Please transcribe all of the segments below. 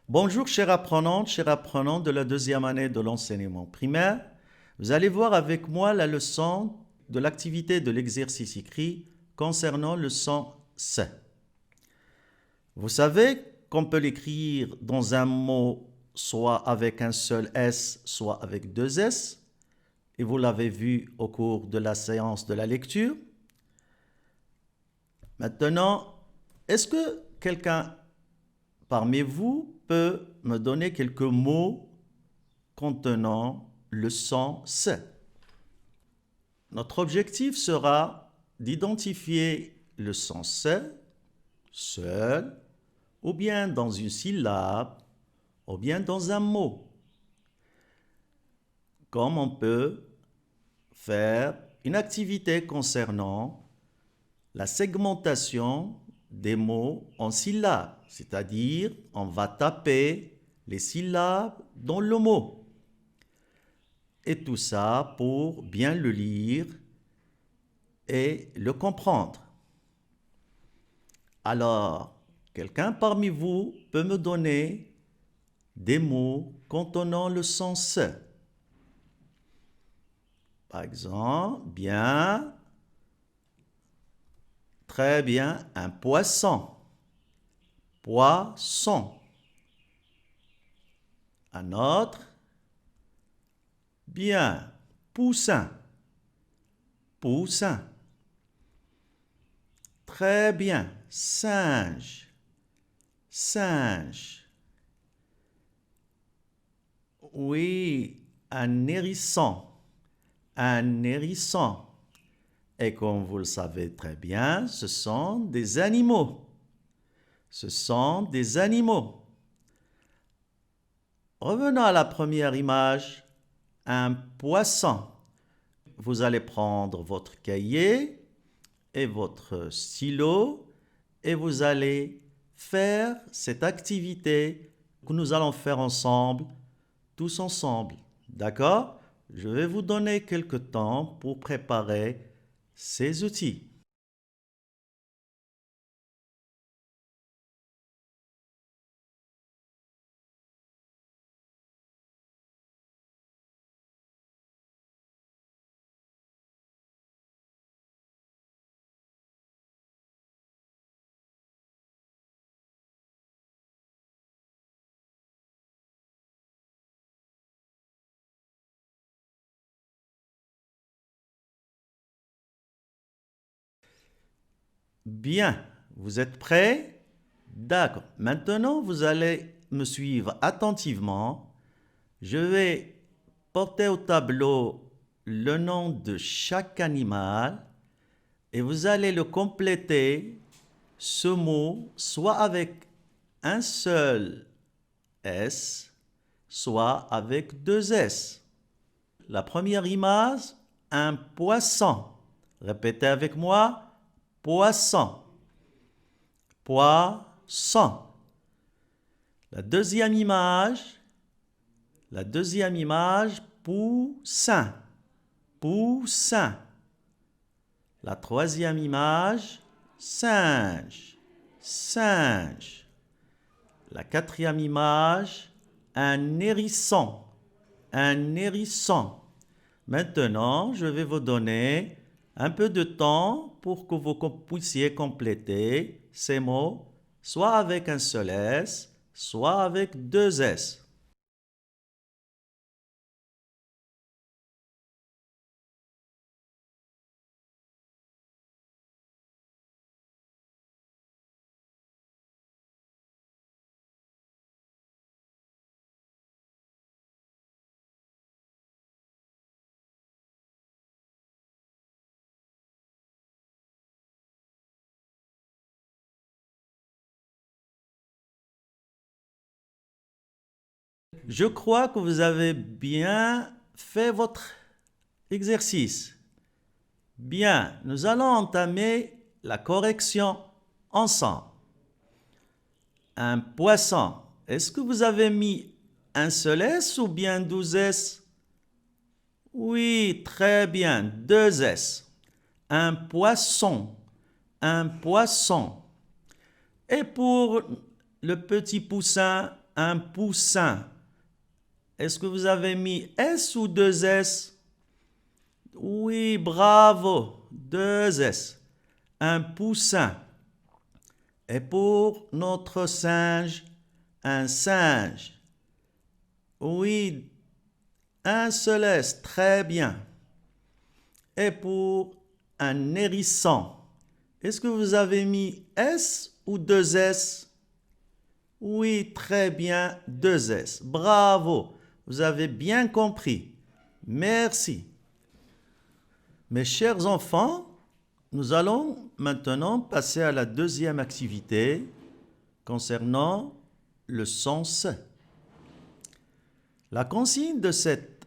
Bonjour chers apprenants de la deuxième année de l'enseignement primaire. Vous allez voir avec moi la leçon de l'activité de l'exercice écrit concernant le son C. Vous savez qu'on peut l'écrire dans un mot soit avec un seul S, soit avec deux S. Et vous l'avez vu au cours de la séance de la lecture. Maintenant, est-ce que quelqu'un parmi vous peut me donner quelques mots contenant le son C? Notre objectif sera d'identifier le son C seul, ou bien dans une syllabe, ou bien dans un mot. Comme on peut faire une activité concernant la segmentation des mots en syllabes, c'est-à-dire on va taper les syllabes dans le mot. Et tout ça pour bien le lire et le comprendre. Alors, quelqu'un parmi vous peut me donner des mots contenant le son C. Par exemple, bien, très bien, un poisson. Poisson. Un autre, bien, poussin. Poussin. Très bien, singe. Singe. Oui, un hérisson. Un hérisson. Et comme vous le savez très bien, ce sont des animaux. Ce sont des animaux. Revenons à la première image. Un poisson. Vous allez prendre votre cahier et votre stylo et vous allez faire cette activité que nous allons faire ensemble, tous ensemble. D'accord? Je vais vous donner quelques temps pour préparer ces outils. Bien, vous êtes prêts? D'accord. Maintenant, vous allez me suivre attentivement. Je vais porter au tableau le nom de chaque animal et vous allez le compléter, ce mot, soit avec un seul S, soit avec deux S. La première image, un poisson. Répétez avec moi, poisson. Poisson. La deuxième image, poussin. Poussin. La troisième image, singe. Singe. La quatrième image, un hérisson. Un hérisson. Maintenant, je vais vous donner un peu de temps pour que vous puissiez compléter ces mots, soit avec un seul S, soit avec deux S. Je crois que vous avez bien fait votre exercice. Bien, nous allons entamer la correction ensemble. Un poisson. Est-ce que vous avez mis un seul S ou bien 12 S? Oui, très bien, deux S. Un poisson. Un poisson. Et pour le petit poussin, un poussin. Est-ce que vous avez mis S ou deux S? Oui, bravo, deux S. Un poussin. Et pour notre singe, un singe. Oui, un seul S, très bien. Et pour un hérisson, est-ce que vous avez mis S ou deux S? Oui, très bien, deux S. Bravo, vous avez bien compris. Merci. Mes chers enfants, nous allons maintenant passer à la deuxième activité concernant le sens. La consigne de cette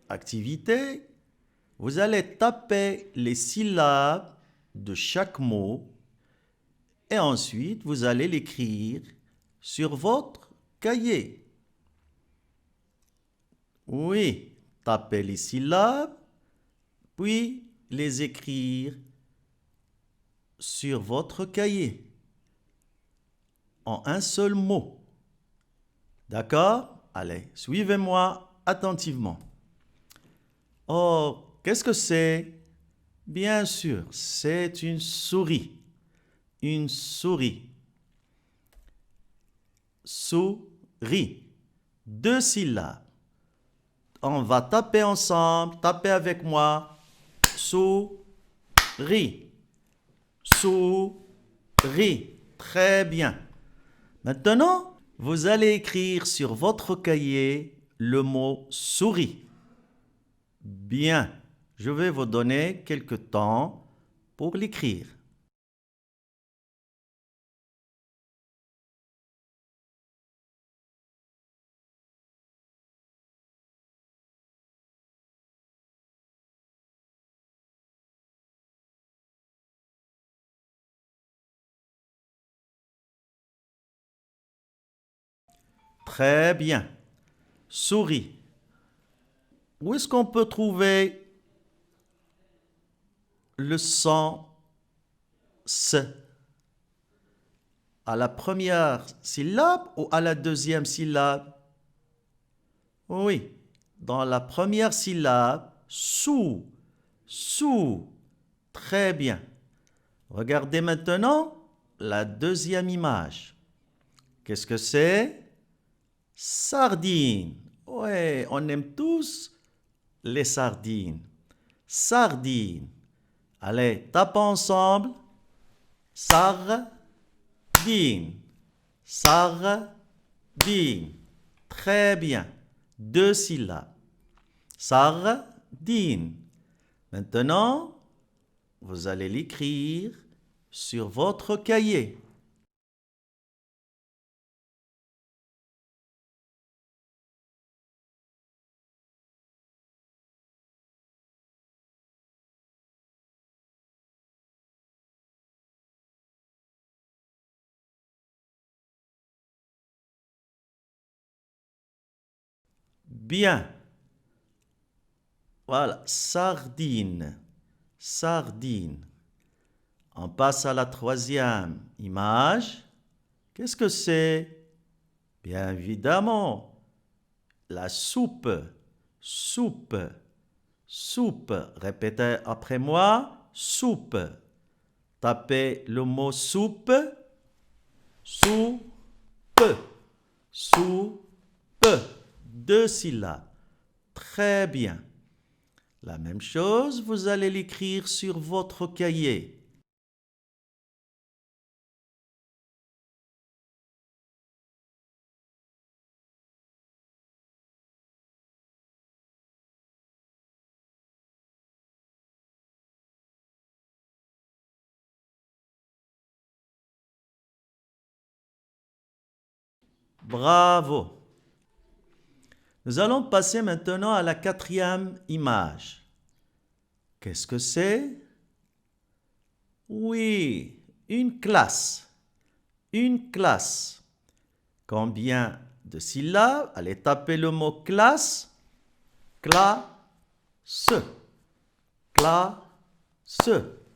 activité, vous allez taper les syllabes de chaque mot et ensuite vous allez l'écrire sur votre cahier. Oui, tapez les syllabes, puis les écrire sur votre cahier en un seul mot. D'accord? Allez, suivez-moi attentivement. Oh, qu'est-ce que c'est? Bien sûr, c'est une souris. Une souris. Souris. Deux syllabes. On va taper ensemble. Tapez avec moi. Souris. Souris. Très bien. Maintenant, vous allez écrire sur votre cahier le mot souris. Bien. Je vais vous donner quelques temps pour l'écrire. Très bien. Souris. Où est-ce qu'on peut trouver le son S? À la première syllabe ou à la deuxième syllabe? Oui, dans la première syllabe, sous, sous. Très bien. Regardez maintenant la deuxième image. Qu'est-ce que c'est? Sardine. Oui, on aime tous les sardines. Sardine. Allez, tapons ensemble. Sardine. Sardine. Très bien. Deux syllabes. Sardine. Maintenant, vous allez l'écrire sur votre cahier. Bien. Voilà, sardine. Sardine. On passe à la troisième image. Qu'est-ce que c'est? Bien évidemment, la soupe. Soupe. Soupe. Répétez après moi. Soupe. Tapez le mot soupe. Soupe. Soupe. Deux syllabes. Très bien. La même chose, vous allez l'écrire sur votre cahier. Bravo. Nous allons passer maintenant à la quatrième image. Qu'est-ce que c'est? Oui, une classe. Une classe. Combien de syllabes? Allez taper le mot classe. Classe. Classe.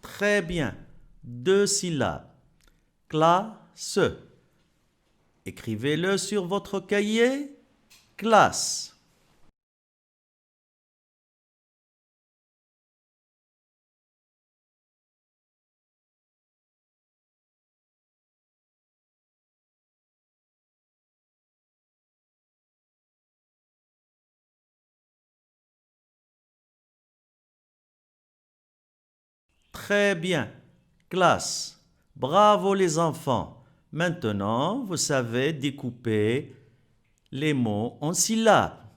Très bien. Deux syllabes. Classe. Écrivez-le sur votre cahier. Classe. Très bien. Classe. Bravo les enfants. Maintenant, vous savez découper les mots en syllabes.